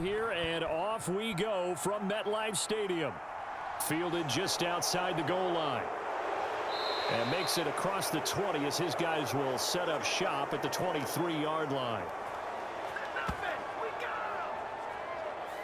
here, and off we go from MetLife Stadium. Fielded just outside the goal line. And makes it across the 20 as his guys will set up shop at the 23-yard line.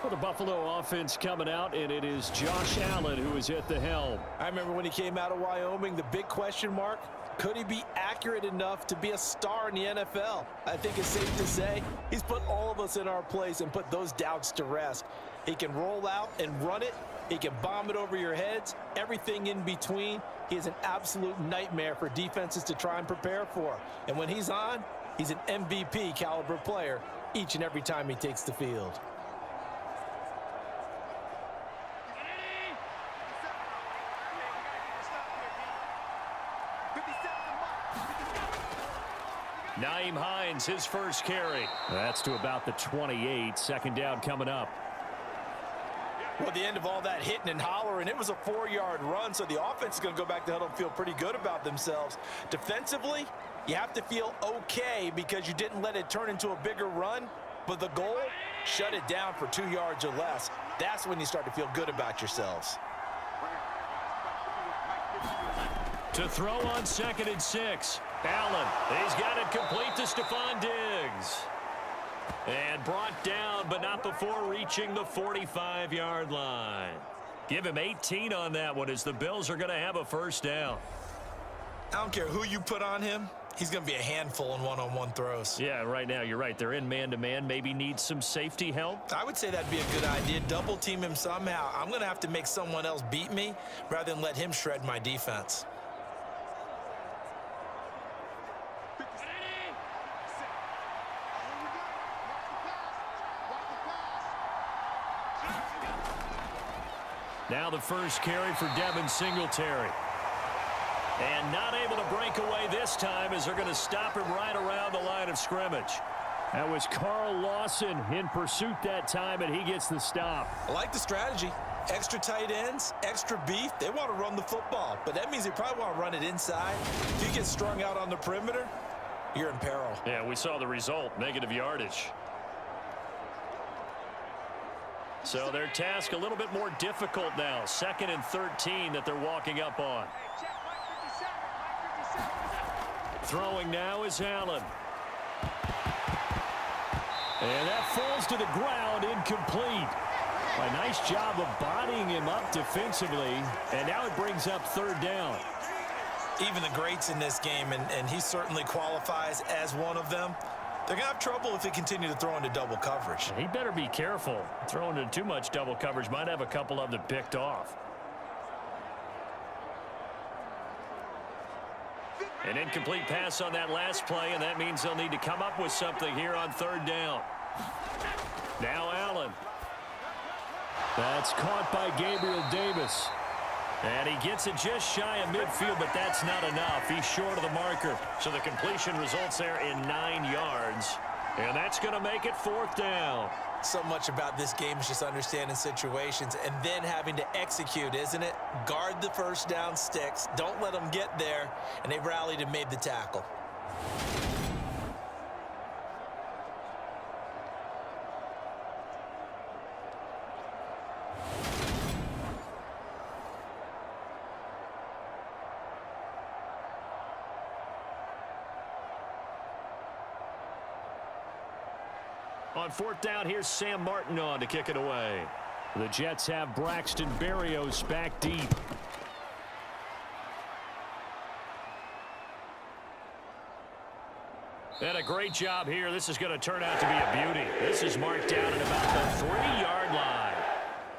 For the Buffalo offense coming out, and it is Josh Allen who is at the helm. I remember when he came out of Wyoming, the big question mark, could he be accurate enough to be a star in the NFL? I think it's safe to say he's put all of us in our place and put those doubts to rest. He can roll out and run it. He can bomb it over your heads, everything in between. He is an absolute nightmare for defenses to try and prepare for. And when he's on, he's an MVP caliber player each and every time he takes the field. Nyheim Hines, his first carry. That's to about the 28. Second down coming up. Well, at the end of all that hitting and hollering, it was a 4-yard run, so the offense is going to go back to huddle and feel pretty good about themselves. Defensively, you have to feel okay because you didn't let it turn into a bigger run, but the goal, shut it down for 2 yards or less. That's when you start to feel good about yourselves. To throw on 2nd and 6. Allen, he's got it complete to Stephon Diggs. And brought down, but not before reaching the 45-yard line. Give him 18 on that one as the Bills are going to have a first down. I don't care who you put on him. He's going to be a handful in one-on-one throws. Yeah, right now, you're right. They're in man-to-man. Maybe need some safety help. I would say that'd be a good idea. Double team him somehow. I'm going to have to make someone else beat me rather than let him shred my defense. Now the first carry for Devin Singletary. And not able to break away this time as they're going to stop him right around the line of scrimmage. That was Carl Lawson in pursuit that time, and he gets the stop. I like the strategy. Extra tight ends, extra beef. They want to run the football, but that means they probably want to run it inside. If you get strung out on the perimeter, you're in peril. Yeah, we saw the result, negative yardage. So their task a little bit more difficult now. 2nd and 13 that they're walking up on. Throwing now is Allen. And that falls to the ground, incomplete. A nice job of bodying him up defensively. And now it brings up 3rd down. Even the greats in this game, and he certainly qualifies as one of them, they're going to have trouble if they continue to throw into double coverage. He better be careful. Throwing into too much double coverage might have a couple of them picked off. An incomplete pass on that last play, and that means they'll need to come up with something here on 3rd down. Now Allen. That's caught by Gabriel Davis. And he gets it just shy of midfield, but that's not enough. He's short of the marker. So the completion results there in 9 yards. And that's going to make it 4th down. So much about this game is just understanding situations and then having to execute, isn't it? Guard the first down sticks. Don't let them get there. And they rallied and made the tackle. On 4th down, here's Sam Martin on to kick it away. The Jets have Braxton Berrios back deep. And a great job here. This is going to turn out to be a beauty. This is marked down at about the 3-yard line.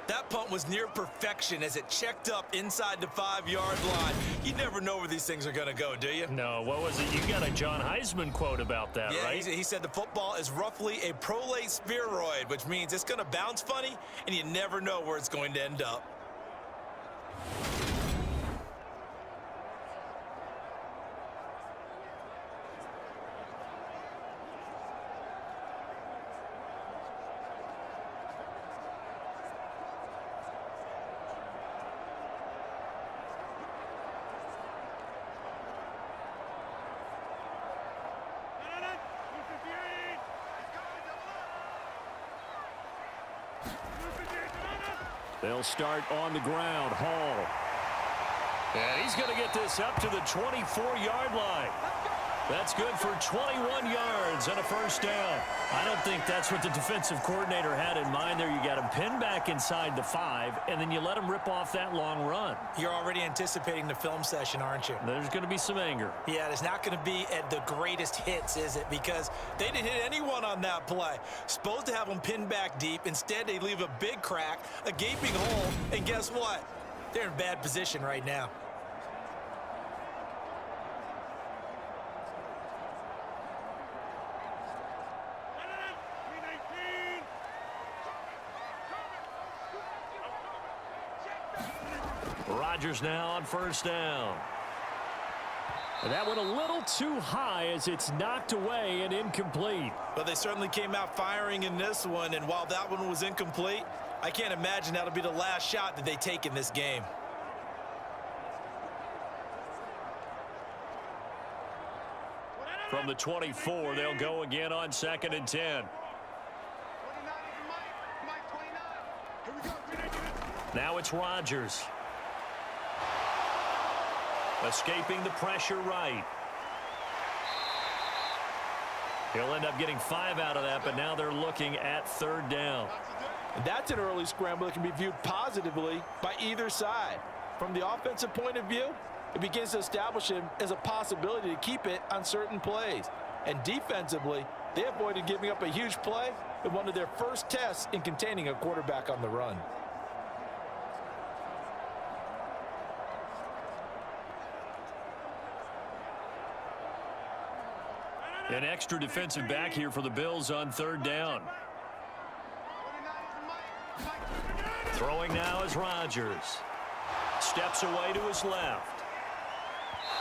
That punt was near perfection as it checked up inside the 5-yard line. You never know where these things are going to go, do you? No, what was it? You got a John Heisman quote about that, yeah, right? He said the football is roughly a prolate spheroid, which means it's going to bounce funny, and you never know where it's going to end up. They'll start on the ground. Hall. And he's going to get this up to the 24-yard line. That's good for 21 yards and a first down. I don't think that's what the defensive coordinator had in mind there. You got him pinned back inside the 5, and then you let him rip off that long run. You're already anticipating the film session, aren't you? There's going to be some anger. Yeah, it's not going to be at the greatest hits, is it? Because they didn't hit anyone on that play. Supposed to have them pinned back deep. Instead, they leave a big crack, a gaping hole, and guess what? They're in bad position right now. Rodgers now on first down. And that went a little too high as it's knocked away and incomplete. But they certainly came out firing in this one, and while that one was incomplete, I can't imagine that'll be the last shot that they take in this game. From the 24, they'll go again on 2nd and 10. Now it's Rodgers. Escaping the pressure right. He'll end up getting 5 out of that, but now they're looking at 3rd down. And that's an early scramble that can be viewed positively by either side. From the offensive point of view, it begins to establish him as a possibility to keep it on certain plays. And defensively, they avoided giving up a huge play in one of their first tests in containing a quarterback on the run. An extra defensive back here for the Bills on 3rd down. Throwing now is Rodgers. Steps away to his left.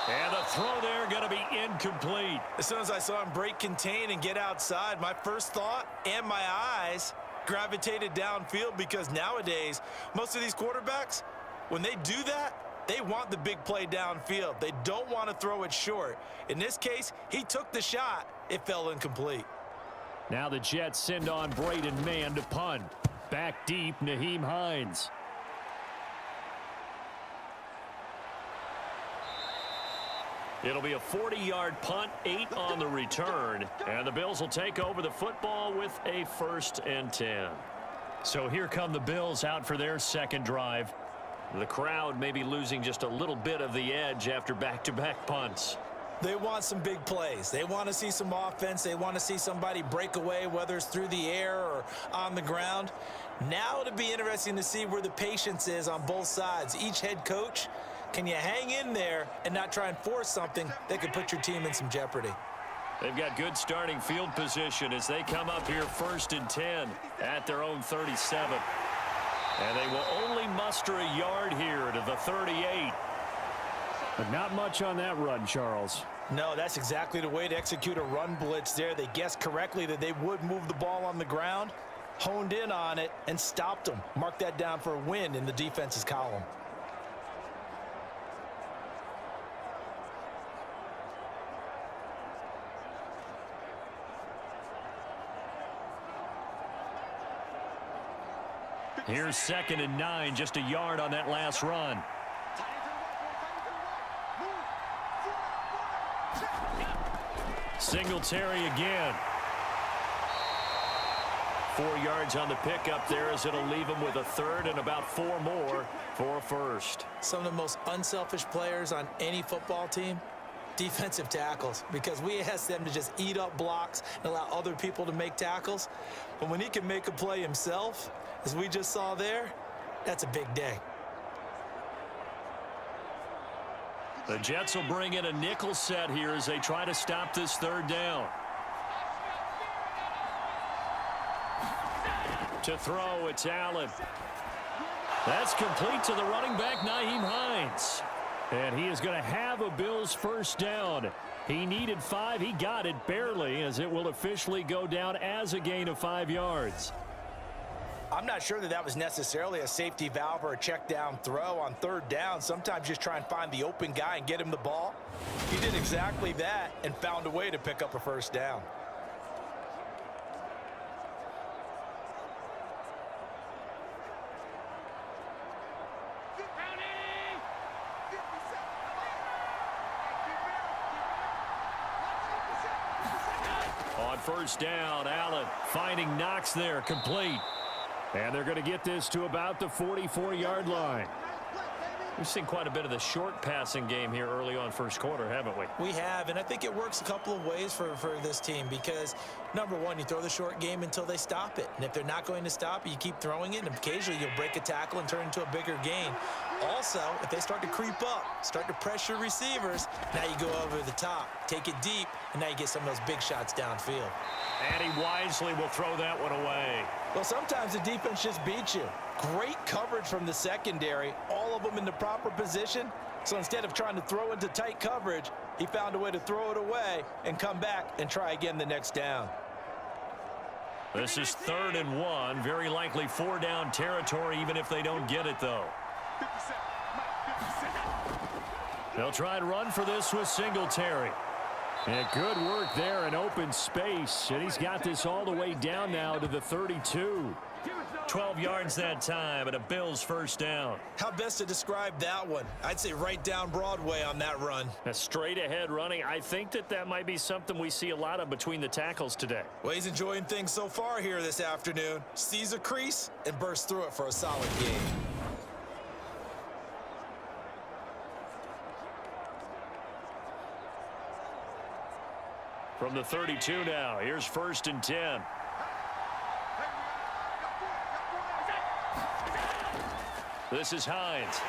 And the throw there going to be incomplete. As soon as I saw him break contain and get outside, my first thought and my eyes gravitated downfield, because nowadays, most of these quarterbacks, when they do that, they want the big play downfield. They don't want to throw it short. In this case, he took the shot. It fell incomplete. Now the Jets send on Braden Mann to punt. Back deep, Nyheim Hines. It'll be a 40-yard punt, 8 on the return. And the Bills will take over the football with a 1st and 10. So here come the Bills out for their second drive. The crowd may be losing just a little bit of the edge after back-to-back punts. They want some big plays. They want to see some offense. They want to see somebody break away, whether it's through the air or on the ground. Now it'll be interesting to see where the patience is on both sides. Each head coach, can you hang in there and not try and force something that could put your team in some jeopardy? They've got good starting field position as they come up here 1st and 10 at their own 37. And they will only muster a yard here to the 38. But not much on that run, Charles. No, that's exactly the way to execute a run blitz there. They guessed correctly that they would move the ball on the ground, honed in on it, and stopped them. Mark that down for a win in the defense's column. Here's 2nd and 9, just a yard on that last run. Singletary again. 4 yards on the pickup there as it'll leave him with a 3rd and about 4 more for a 1st. Some of the most unselfish players on any football team, defensive tackles, because we ask them to just eat up blocks and allow other people to make tackles. But when he can make a play himself, as we just saw there, that's a big day. The Jets will bring in a nickel set here as they try to stop this 3rd down. To throw, it's Allen. That's complete to the running back, Nyheim Hines. And he is going to have a Bills 1st down. He needed 5. He got it barely, as it will officially go down as a gain of 5 yards. I'm not sure that was necessarily a safety valve or a check down throw on 3rd down. Sometimes just try and find the open guy and get him the ball. He did exactly that and found a way to pick up a 1st down. first down. Allen finding Knox there, complete. And they're going to get this to about the 44-yard line. We've seen quite a bit of the short passing game here early on first quarter, haven't we? We have, and I think it works a couple of ways for this team because, number one, you throw the short game until they stop it. And if they're not going to stop it, you keep throwing it, and occasionally you'll break a tackle and turn it into a bigger gain. Also, if they start to creep up, start to pressure receivers, now you go over the top, take it deep, and now you get some of those big shots downfield. And he wisely will throw that one away. Well, sometimes the defense just beats you. Great coverage from the secondary, all of them in the proper position. So instead of trying to throw into tight coverage, he found a way to throw it away and come back and try again the next down. This is 3rd and 1, very likely 4-down territory, even if they don't get it, though. They'll try and run for this with Singletary. And good work there in open space. And he's got this all the way down now to the 32. 12 yards that time, and a Bills first down. How best to describe that one? I'd say right down Broadway on that run. A straight ahead running. I think that might be something we see a lot of between the tackles today. Well, he's enjoying things so far here this afternoon. Sees a crease and bursts through it for a solid gain. From the 32 now, here's 1st and 10. This is Hines.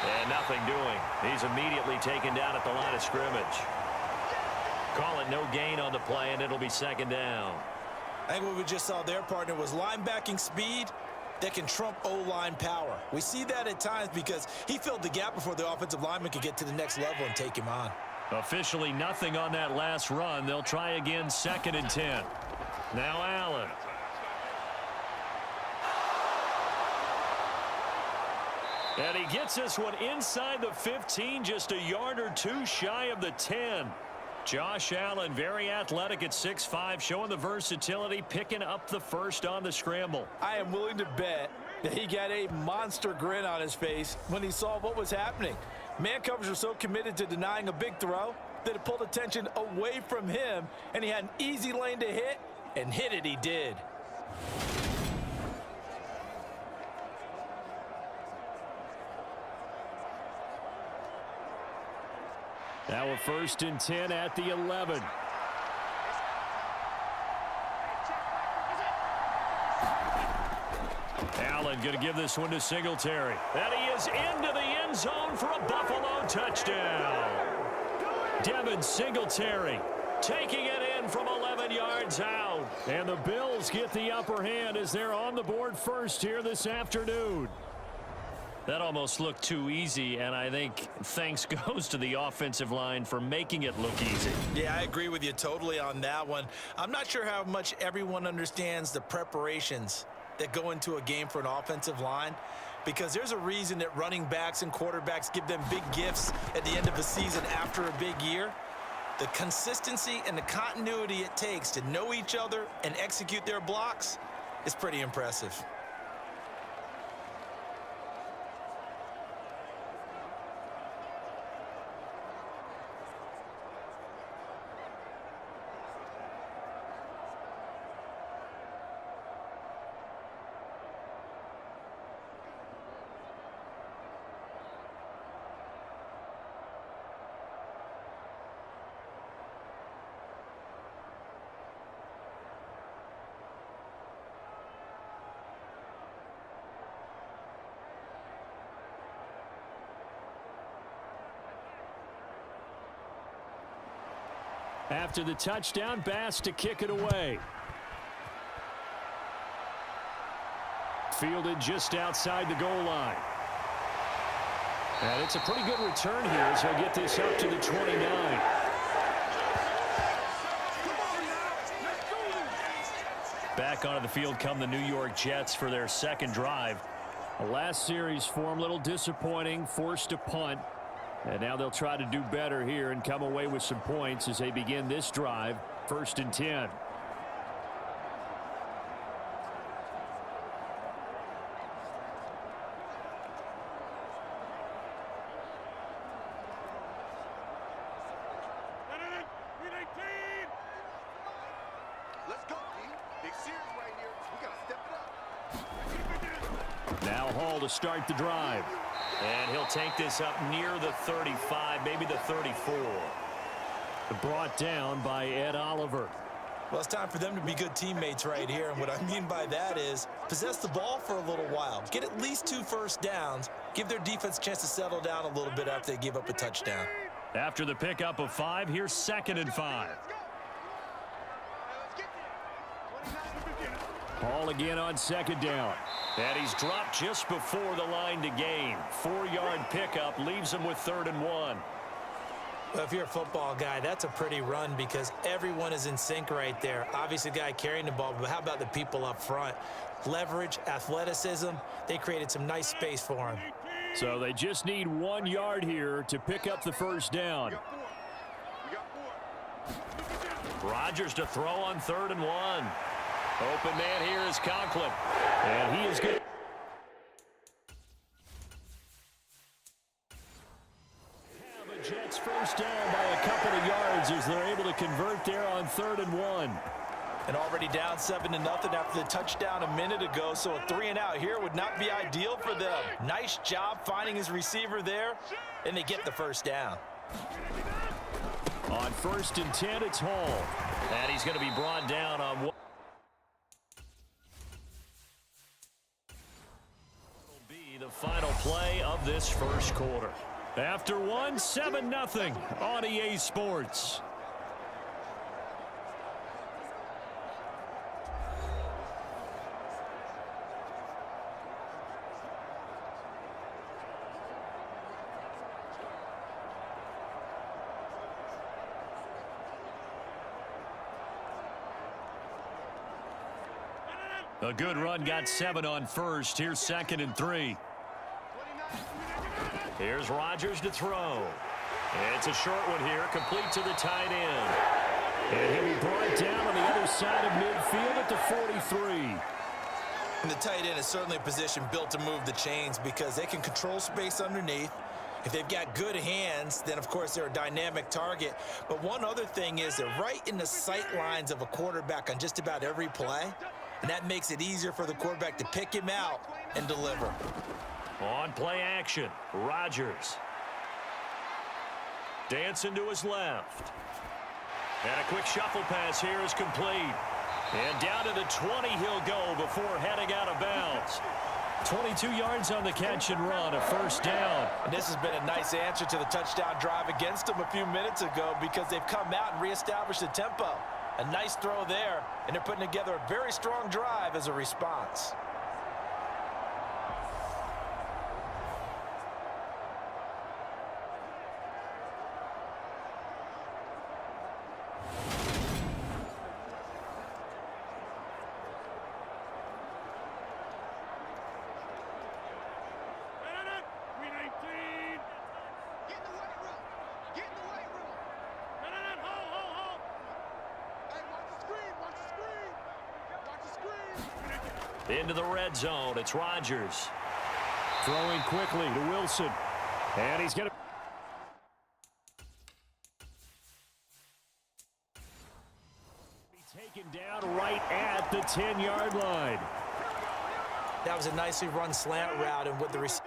And nothing doing. He's immediately taken down at the line of scrimmage. Call it no gain on the play, and it'll be 2nd down. I think what we just saw there, partner, was linebacking speed that can trump O-line power. We see that at times because he filled the gap before the offensive lineman could get to the next level and take him on. Officially nothing on that last run. They'll try again, 2nd and 10. Now Allen. And he gets this one inside the 15, just a yard or two shy of the 10. Josh Allen, very athletic at 6'5", showing the versatility, picking up the first on the scramble. I am willing to bet that he got a monster grin on his face when he saw what was happening. Man coverage was so committed to denying a big throw that it pulled attention away from him, and he had an easy lane to hit, and hit it he did. Now a 1st and 10 at the 11. Allen going to give this one to Singletary. And he is into the end zone for a Buffalo touchdown. Devin Singletary taking it in from 11 yards out. And the Bills get the upper hand as they're on the board first here this afternoon. That almost looked too easy, and I think thanks goes to the offensive line for making it look easy. Yeah, I agree with you totally on that one. I'm not sure how much everyone understands the preparations that go into a game for an offensive line, because there's a reason that running backs and quarterbacks give them big gifts at the end of the season after a big year. The consistency and the continuity it takes to know each other and execute their blocks is pretty impressive. After the touchdown, Bass to kick it away. Fielded just outside the goal line. And it's a pretty good return here as he'll get this up to the 29. Back onto the field come the New York Jets for their 2nd drive. The last series for him, a little disappointing, forced to punt. And now they'll try to do better here and come away with some points as they begin this drive, 1st and 10. Now Hall to start the drive. And he'll take this up near the 35, maybe the 34. Brought down by Ed Oliver. Well, it's time for them to be good teammates right here. And what I mean by that is possess the ball for a little while. Get at least 2 first downs. Give their defense a chance to settle down a little bit after they give up a touchdown. After the pickup of 5, here's 2nd and 5. Hall again on 2nd down. And he's dropped just before the line to gain. 4-yard pickup leaves him with 3rd and 1. Well, if you're a football guy, that's a pretty run because everyone is in sync right there. Obviously, the guy carrying the ball, but how about the people up front? Leverage, athleticism, they created some nice space for him. So they just need 1 yard here to pick up the first down. Rodgers to throw on 3rd and 1. Open man here is Conklin. And he is good. The Jets first down by a couple of yards as they're able to convert there on 3rd and 1. And already down 7-0 after the touchdown a minute ago, so a 3 and out here would not be ideal for them. Nice job finding his receiver there, and they get the first down. On 1st and 10, it's Hall. And he's going to be brought down on what will be the final play of this first quarter. After 1, 7-0 on EA Sports. A good run, got 7 on 1st. Here's 2nd and 3. Here's Rodgers to throw. It's a short one here, complete to the tight end. And he'll be brought down on the other side of midfield at the 43. And the tight end is certainly a position built to move the chains because they can control space underneath. If they've got good hands, then, of course, they're a dynamic target. But one other thing is they're right in the sight lines of a quarterback on just about every play. And that makes it easier for the quarterback to pick him out and deliver. On play action, Rodgers. Dancing to his left. And a quick shuffle pass here is complete. And down to the 20 he'll go before heading out of bounds. 22 yards on the catch and run, a first down. And this has been a nice answer to the touchdown drive against them a few minutes ago because they've come out and reestablished the tempo. A nice throw there, and they're putting together a very strong drive as a response. Into the red zone, it's Rodgers. Throwing quickly to Wilson. And he's going to be taken down right at the 10-yard line. That was a nicely run slant route, and with the receivers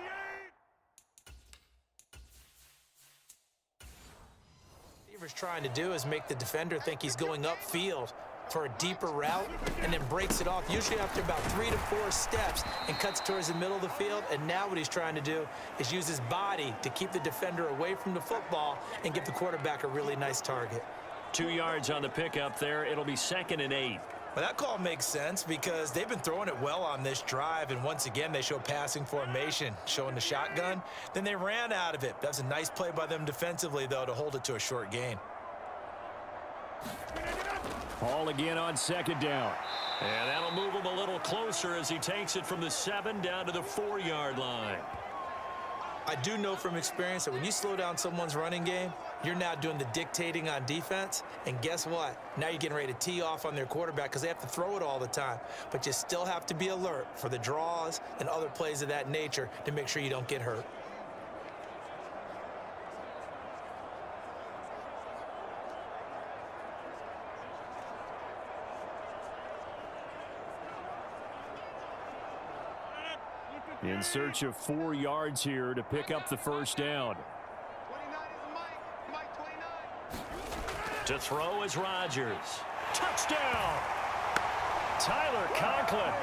trying to do is make the defender think he's going upfield for a deeper route and then breaks it off usually after about 3 to 4 steps and cuts towards the middle of the field. And now what he's trying to do is use his body to keep the defender away from the football and give the quarterback a really nice target. 2 yards on the pickup there. It'll be 2nd and 8. Well, that call makes sense because they've been throwing it well on this drive, and once again they show passing formation, showing the shotgun. Then they ran out of it. That was a nice play by them defensively, though, to hold it to a short gain. Hall again on 2nd down. And that'll move him a little closer as he takes it from the 7 down to the 4-yard line. I do know from experience that when you slow down someone's running game, you're now doing the dictating on defense. And guess what? Now you're getting ready to tee off on their quarterback because they have to throw it all the time. But you still have to be alert for the draws and other plays of that nature to make sure you don't get hurt. In search of 4 yards here to pick up the first down. To throw is Rodgers. Touchdown! Tyler Conklin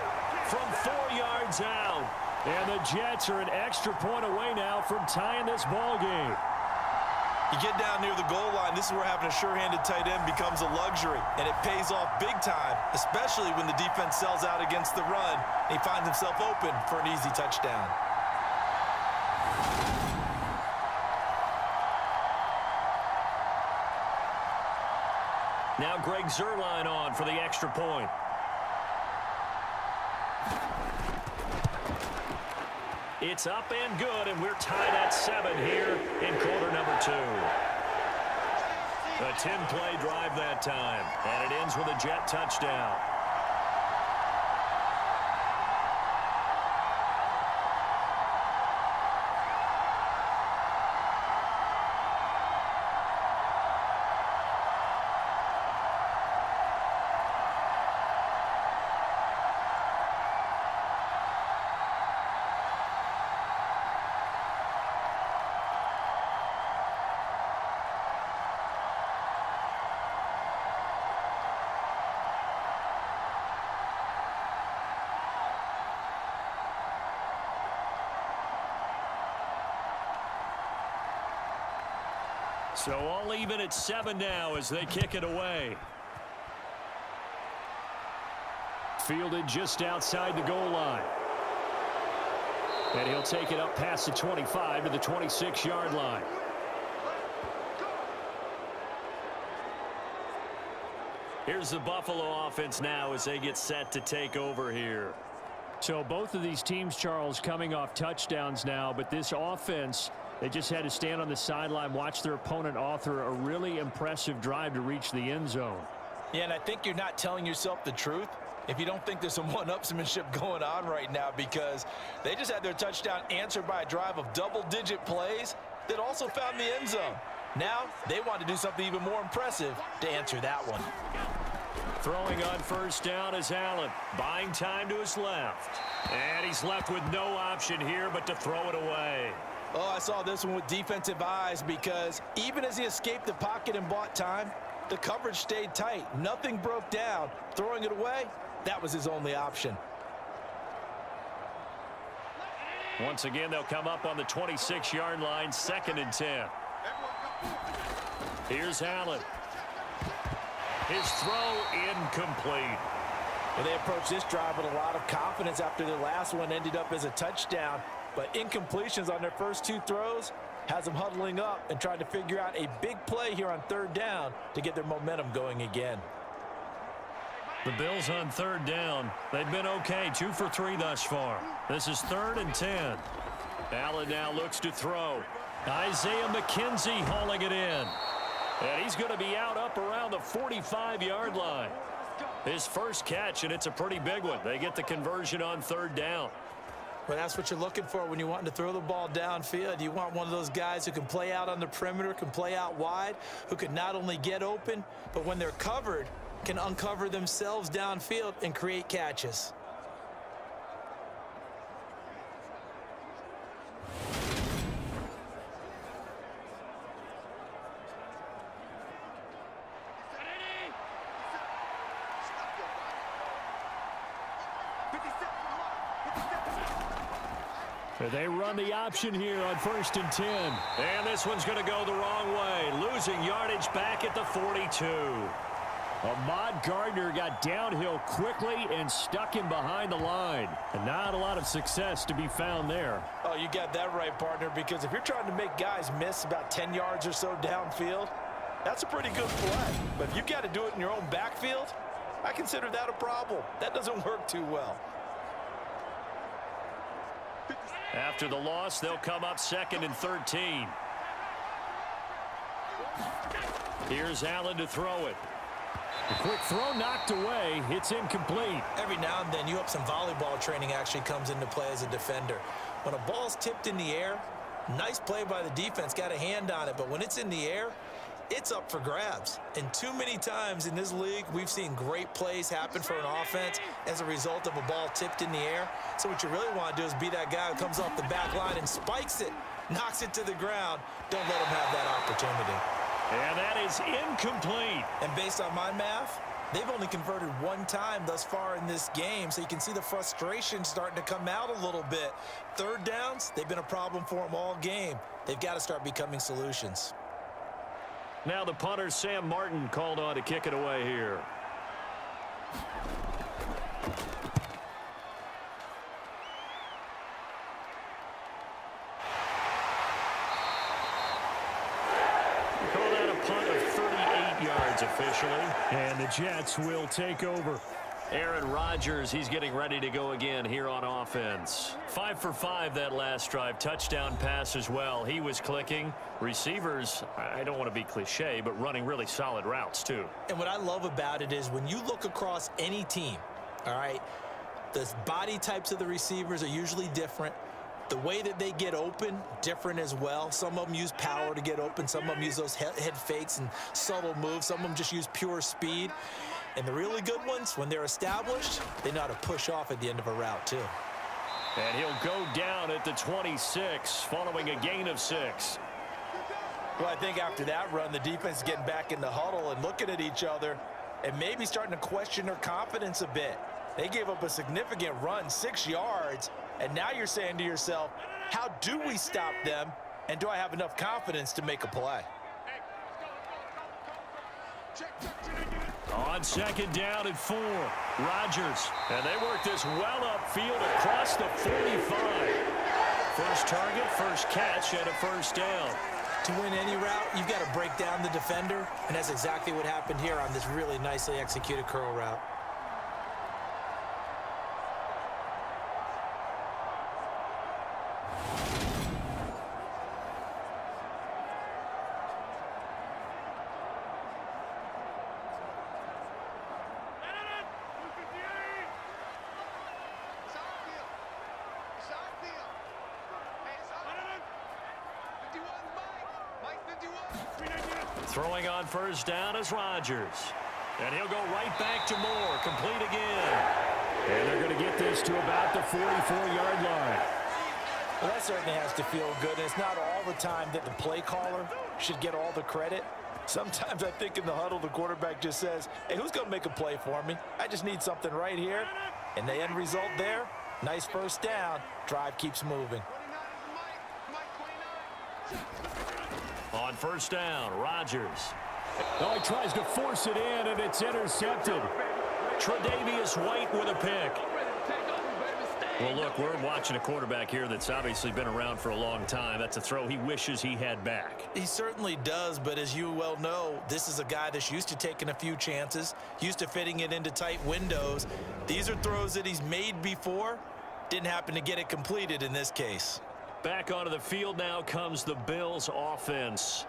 from 4 yards out. And the Jets are an extra point away now from tying this ball game. You get down near the goal line, this is where having a sure-handed tight end becomes a luxury, and it pays off big time, especially when the defense sells out against the run, and he finds himself open for an easy touchdown. Now Greg Zuerlein on for the extra point. It's up and good, and we're tied at 7 here in quarter number 2. A 10-play drive that time, and it ends with a Jet touchdown. So all even at 7 now as they kick it away. Fielded just outside the goal line. And he'll take it up past the 25 to the 26-yard line. Here's the Buffalo offense now as they get set to take over here. So both of these teams, Charles, coming off touchdowns now, but this offense, they just had to stand on the sideline, watch their opponent author a really impressive drive to reach the end zone. Yeah, and I think you're not telling yourself the truth if you don't think there's some one-upsmanship going on right now, because they just had their touchdown answered by a drive of double-digit plays that also found the end zone. Now they want to do something even more impressive to answer that one. Throwing on first down is Allen, buying time to his left. And he's left with no option here but to throw it away. Oh, I saw this one with defensive eyes, because even as he escaped the pocket and bought time, the coverage stayed tight. Nothing broke down. Throwing it away, that was his only option. Once again, they'll come up on the 26-yard line, 2nd and 10. Here's Allen. His throw incomplete. Well, they approached this drive with a lot of confidence after their last one ended up as a touchdown. But incompletions on their first 2 throws has them huddling up and trying to figure out a big play here on 3rd down to get their momentum going again. The Bills on 3rd down. They've been okay, 2 for 3 thus far. This is 3rd and 10. Allen now looks to throw. Isaiah McKenzie hauling it in. And he's going to be out up around the 45-yard line. His first catch, and it's a pretty big one. They get the conversion on 3rd down. Well, that's what you're looking for when you want to throw the ball downfield. You want one of those guys who can play out on the perimeter, can play out wide, who can not only get open, but when they're covered, can uncover themselves downfield and create catches. They run the option here on 1st and 10. And this one's going to go the wrong way. Losing yardage back at the 42. Ahmad Gardner got downhill quickly and stuck him behind the line. And not a lot of success to be found there. Oh, you got that right, partner, because if you're trying to make guys miss about 10 yards or so downfield, that's a pretty good play. But if you've got to do it in your own backfield, I consider that a problem. That doesn't work too well. After the loss, they'll come up 2nd and 13. Here's Allen to throw it. A quick throw knocked away. It's incomplete. Every now and then, you hope some volleyball training actually comes into play as a defender. When a ball's tipped in the air, nice play by the defense, got a hand on it. But when it's in the air, it's up for grabs. And too many times in this league, we've seen great plays happen for an offense as a result of a ball tipped in the air. So what you really want to do is be that guy who comes off the back line and spikes it, knocks it to the ground. Don't let him have that opportunity. And that is incomplete. And based on my math, they've only converted one time thus far in this game, so you can see the frustration starting to come out a little bit. Third downs, they've been a problem for them all game. They've got to start becoming solutions. Now the punter, Sam Martin, called on to kick it away here. Call that a punt of 38 yards officially. And the Jets will take over. Aaron Rodgers, he's getting ready to go again here on offense. 5 for 5 that last drive. Touchdown pass as well. He was clicking. Receivers, I don't want to be cliche, but running really solid routes too. And what I love about it is when you look across any team, all right, the body types of the receivers are usually different. The way that they get open, different as well. Some of them use power to get open. Some of them use those head fakes and subtle moves. Some of them just use pure speed. And the really good ones, when they're established, they know how to push off at the end of a route, too. And he'll go down at the 26, following a gain of 6. Well, I think after that run, the defense is getting back in the huddle and looking at each other and maybe starting to question their confidence a bit. They gave up a significant run, 6 yards, and now you're saying to yourself, how do we stop them, and do I have enough confidence to make a play? On second down and 4, Rodgers. And they work this well upfield across the 45. First target, first catch, and a first down. To win any route, you've got to break down the defender, and that's exactly what happened here on this really nicely executed curl route. Throwing on first down is Rodgers. And he'll go right back to Moore. Complete again. And they're going to get this to about the 44-yard line. Well, that certainly has to feel good. And it's not all the time that the play caller should get all the credit. Sometimes I think in the huddle, the quarterback just says, hey, who's going to make a play for me? I just need something right here. And the end result there, nice first down. Drive keeps moving. On first down, Rodgers. Oh, he tries to force it in, and it's intercepted. Tre'Davious White with a pick. Well, look, we're watching a quarterback here that's obviously been around for a long time. That's a throw he wishes he had back. He certainly does, but as you well know, this is a guy that's used to taking a few chances, used to fitting it into tight windows. These are throws that he's made before. Didn't happen to get it completed in this case. Back onto the field now comes the Bills offense.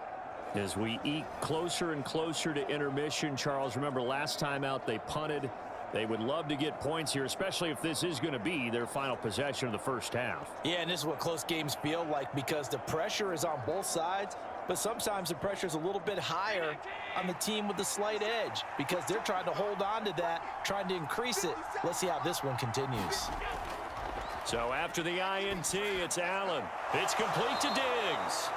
As we eke closer and closer to intermission, Charles, remember last time out they punted. They would love to get points here, especially if this is going to be their final possession of the first half. Yeah, and this is what close games feel like because the pressure is on both sides, but sometimes the pressure is a little bit higher on the team with the slight edge because they're trying to hold on to that, trying to increase it. Let's see how this one continues. So after the INT, it's Allen. It's complete to Diggs.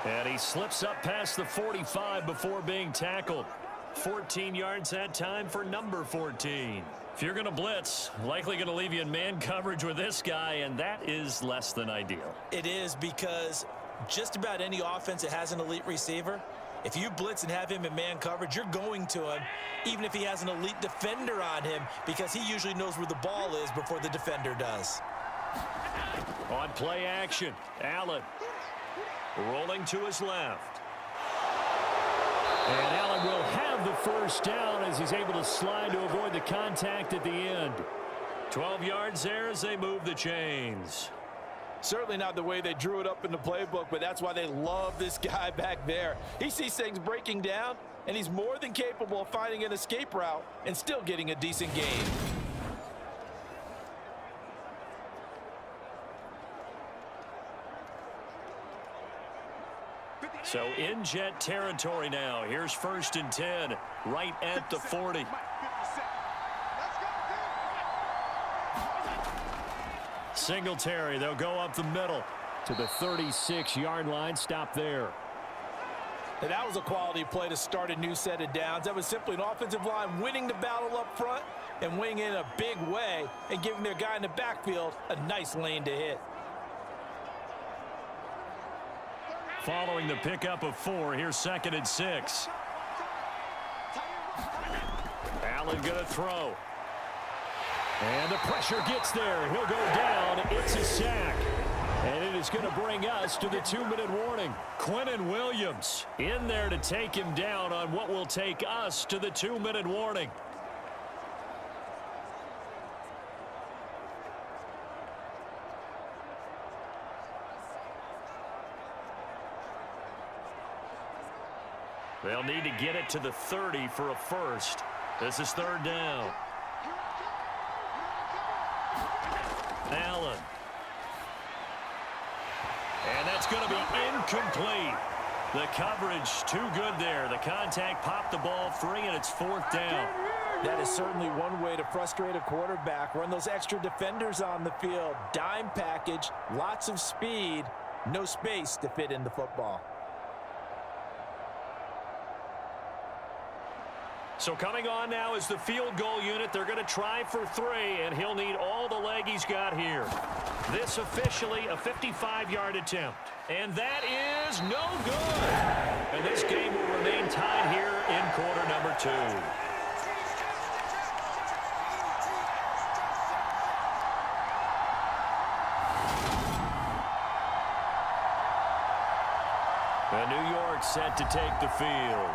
And he slips up past the 45 before being tackled. 14 yards that time for number 14. If you're going to blitz, likely going to leave you in man coverage with this guy, and that is less than ideal. It is because just about any offense that has an elite receiver, if you blitz and have him in man coverage, you're going to him, even if he has an elite defender on him, because he usually knows where the ball is before the defender does. On play action, Allen rolling to his left. And Allen will have the first down as he's able to slide to avoid the contact at the end. 12 yards there as they move the chains. Certainly not the way they drew it up in the playbook, but that's why they love this guy back there. He sees things breaking down, and he's more than capable of finding an escape route and still getting a decent gain. So in Jet territory now. Here's 1st and 10, right at the 40. Singletary, they'll go up the middle to the 36-yard line. Stop there. And that was a quality play to start a new set of downs. That was simply an offensive line winning the battle up front and winning in a big way and giving their guy in the backfield a nice lane to hit. Following the pickup of 4, here's 2nd and 6. Allen going to throw. And the pressure gets there. He'll go down. It's a sack. And it is going to bring us to the 2-minute warning. Quinnen Williams in there to take him down on what will take us to the 2-minute warning. They'll need to get it to the 30 for a first. This is 3rd down. Allen. And that's going to be incomplete. The coverage too good there. The contact popped the ball free, and it's 4th down. That is certainly one way to frustrate a quarterback. Run those extra defenders on the field. Dime package, lots of speed, no space to fit in the football. So coming on now is the field goal unit. They're going to try for 3, and he'll need all the leg he's got here. This officially a 55-yard attempt. And that is no good. And this game will remain tied here in quarter number 2. And New York set to take the field.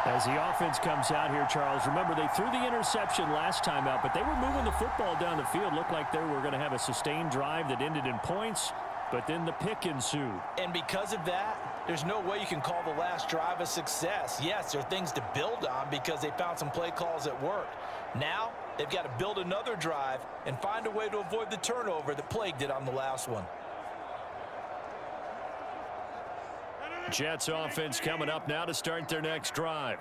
As the offense comes out here, Charles, remember they threw the interception last time out, but they were moving the football down the field. Looked like they were going to have a sustained drive that ended in points, but then the pick ensued. And because of that, there's no way you can call the last drive a success. Yes, there are things to build on because they found some play calls that worked. Now, they've got to build another drive and find a way to avoid the turnover that plagued it on the last one. Jets offense coming up now to start their next drive.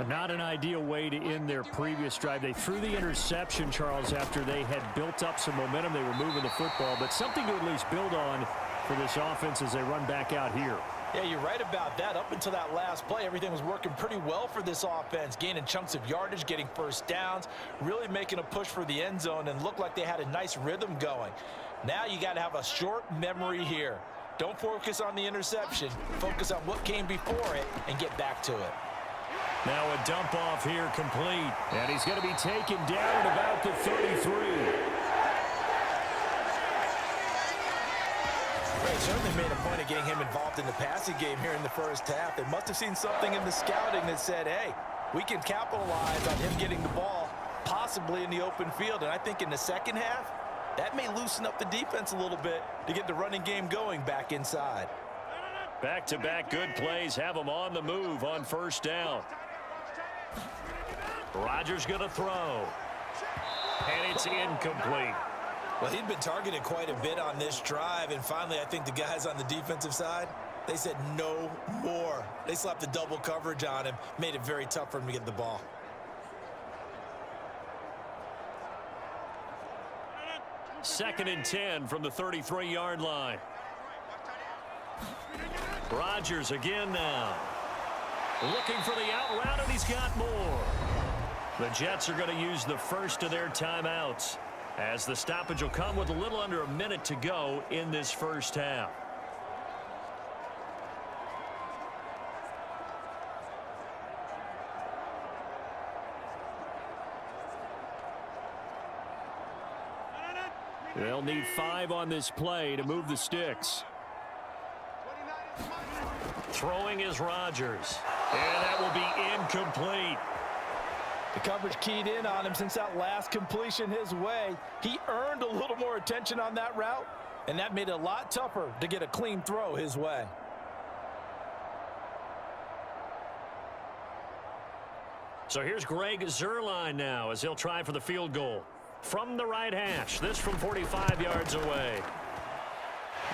Not an ideal way to end their previous drive. They threw the interception, Charles, after they had built up some momentum. They were moving the football, but something to at least build on for this offense as they run back out here. Yeah, you're right about that. Up until that last play, everything was working pretty well for this offense, gaining chunks of yardage, getting first downs, really making a push for the end zone, and looked like they had a nice rhythm going. Now you got to have a short memory here. Don't focus on the interception. Focus on what came before it and get back to it. Now a dump off here complete. And he's going to be taken down at about the 33. They certainly made a point of getting him involved in the passing game here in the first half. They must have seen something in the scouting that said, hey, we can capitalize on him getting the ball possibly in the open field. And I think in the second half, that may loosen up the defense a little bit to get the running game going back inside. Back-to-back good plays have them on the move on 1st down. Rodgers going to throw. And it's incomplete. Well, he'd been targeted quite a bit on this drive, and finally I think the guys on the defensive side, they said no more. They slapped the double coverage on him, made it very tough for him to get the ball. Second and 10 from the 33-yard line. Rodgers again now. Looking for the out route, and he's got more. The Jets are going to use the first of their timeouts, as the stoppage will come with a little under a minute to go in this first half. They'll need 5 on this play to move the sticks. Throwing is Rodgers. And that will be incomplete. The coverage keyed in on him since that last completion his way. He earned a little more attention on that route, and that made it a lot tougher to get a clean throw his way. So here's Greg Zuerlein now as he'll try for the field goal. From the right hash, this from 45 yards away.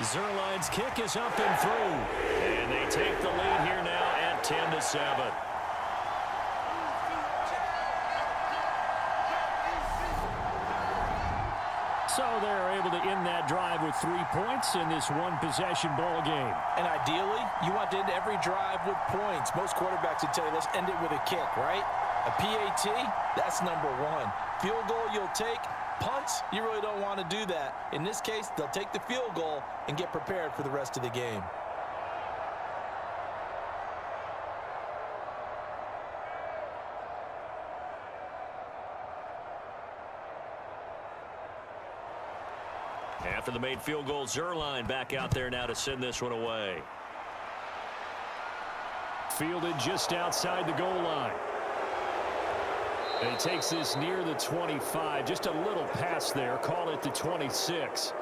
Zerline's kick is up and through. And they take the lead here now at 10-7. So they're able to end that drive with 3 points in this one-possession ball game. And ideally, you want to end every drive with points. Most quarterbacks would tell you, let's end it with a kick, right? A PAT, that's number one. Field goal you'll take. Punts, you really don't want to do that. In this case, they'll take the field goal and get prepared for the rest of the game. After the made field goal, Zerline back out there now to send this one away. Fielded just outside the goal line. And he takes this near the 25. Just a little pass there. Call it the 26.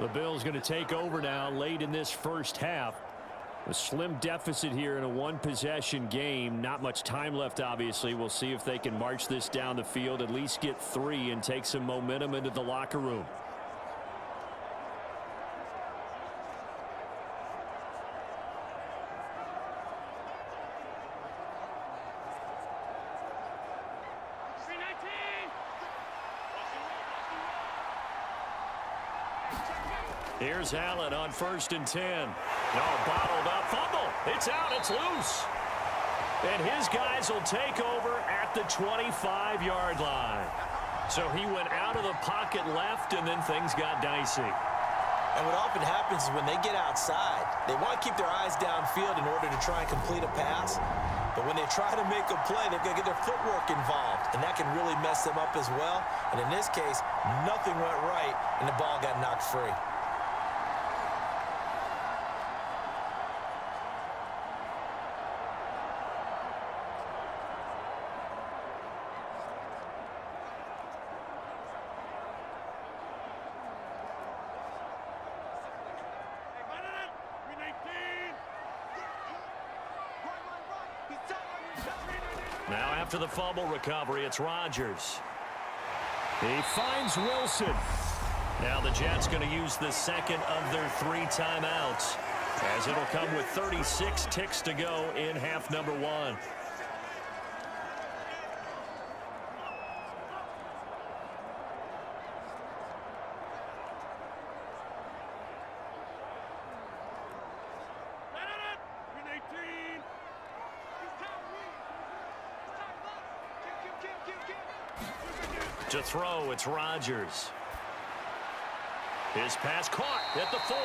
The Bills going to take over now late in this first half. A slim deficit here in a one-possession game. Not much time left, obviously. We'll see if they can march this down the field, at least get 3, and take some momentum into the locker room. Here's Allen on 1st and 10. No, bottled up, fumble. It's out, it's loose. And his guys will take over at the 25-yard line. So he went out of the pocket left, and then things got dicey. And what often happens is when they get outside, they want to keep their eyes downfield in order to try and complete a pass. But when they try to make a play, they've got to get their footwork involved, and that can really mess them up as well. And in this case, nothing went right, and the ball got knocked free. Now after the fumble recovery, it's Rodgers. He finds Wilson. Now the Jets going to use the second of their 3 timeouts, as it'll come with 36 ticks to go in half number 1. To throw, it's Rodgers. His pass caught at the 4.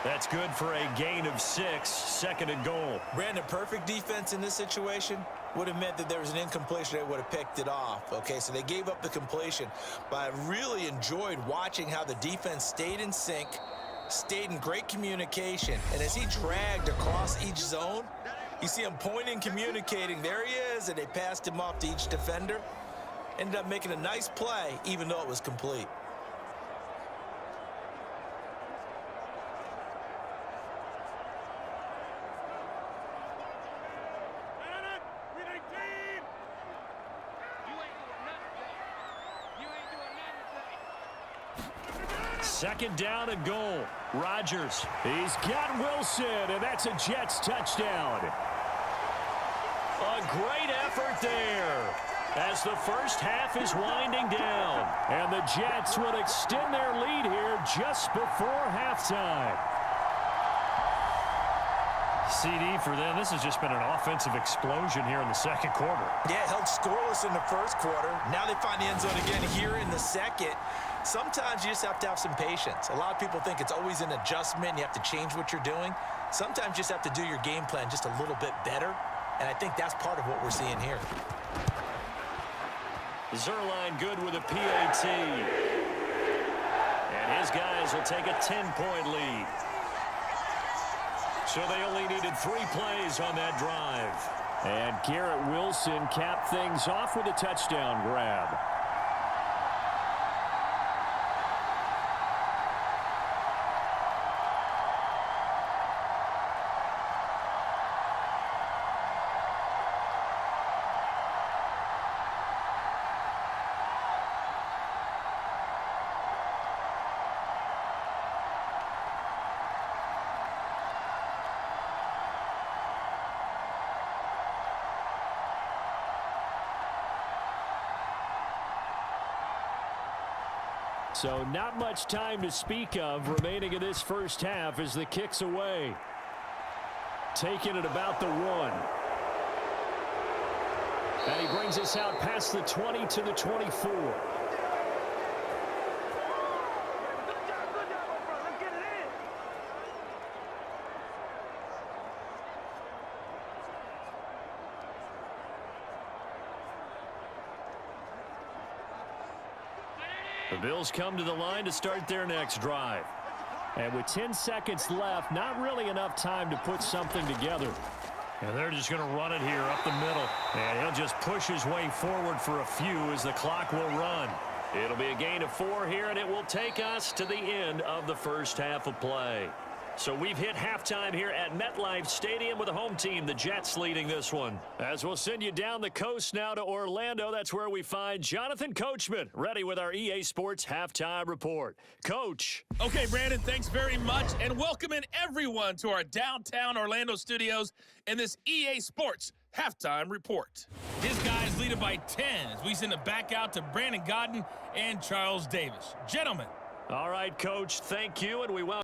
That's good for a gain of 6, 2nd and goal. Brandon, perfect defense in this situation would have meant that there was an incompletion. They would have picked it off. Okay, so they gave up the completion. But I really enjoyed watching how the defense stayed in sync, stayed in great communication. And as he dragged across each zone, you see him pointing, communicating. There he is, and they passed him off to each defender. Ended up making a nice play, even though it was complete. Second down and goal. Rodgers. He's got Wilson, and that's a Jets touchdown. A great effort there, as the first half is winding down. And the Jets will extend their lead here just before halftime. CD for them. This has just been an offensive explosion here in the second quarter. Yeah, held scoreless in the first quarter. Now they find the end zone again here in the second. Sometimes you just have to have some patience. A lot of people think it's always an adjustment. You have to change what you're doing. Sometimes you just have to do your game plan just a little bit better. And I think that's part of what we're seeing here. Zerline good with a PAT. And his guys will take a 10-point lead. So they only needed 3 plays on that drive. And Garrett Wilson capped things off with a touchdown grab. So not much time to speak of remaining in this first half as the kick's away. Taking it about the 1. And he brings us out past the 20 to the 24. The Bills come to the line to start their next drive. And with 10 seconds left, not really enough time to put something together. And they're just going to run it here up the middle. And he'll just push his way forward for a few as the clock will run. It'll be a gain of 4 here, and it will take us to the end of the first half of play. So we've hit halftime here at MetLife Stadium with the home team, the Jets, leading this one. As we'll send you down the coast now to Orlando, that's where we find Jonathan Coachman, ready with our EA Sports Halftime Report. Coach. Okay, Brandon, thanks very much, and welcome in everyone to our downtown Orlando studios in this EA Sports Halftime Report. His guys lead it by 10 as we send it back out to Brandon Godden and Charles Davis. Gentlemen. All right, Coach, thank you, and we welcome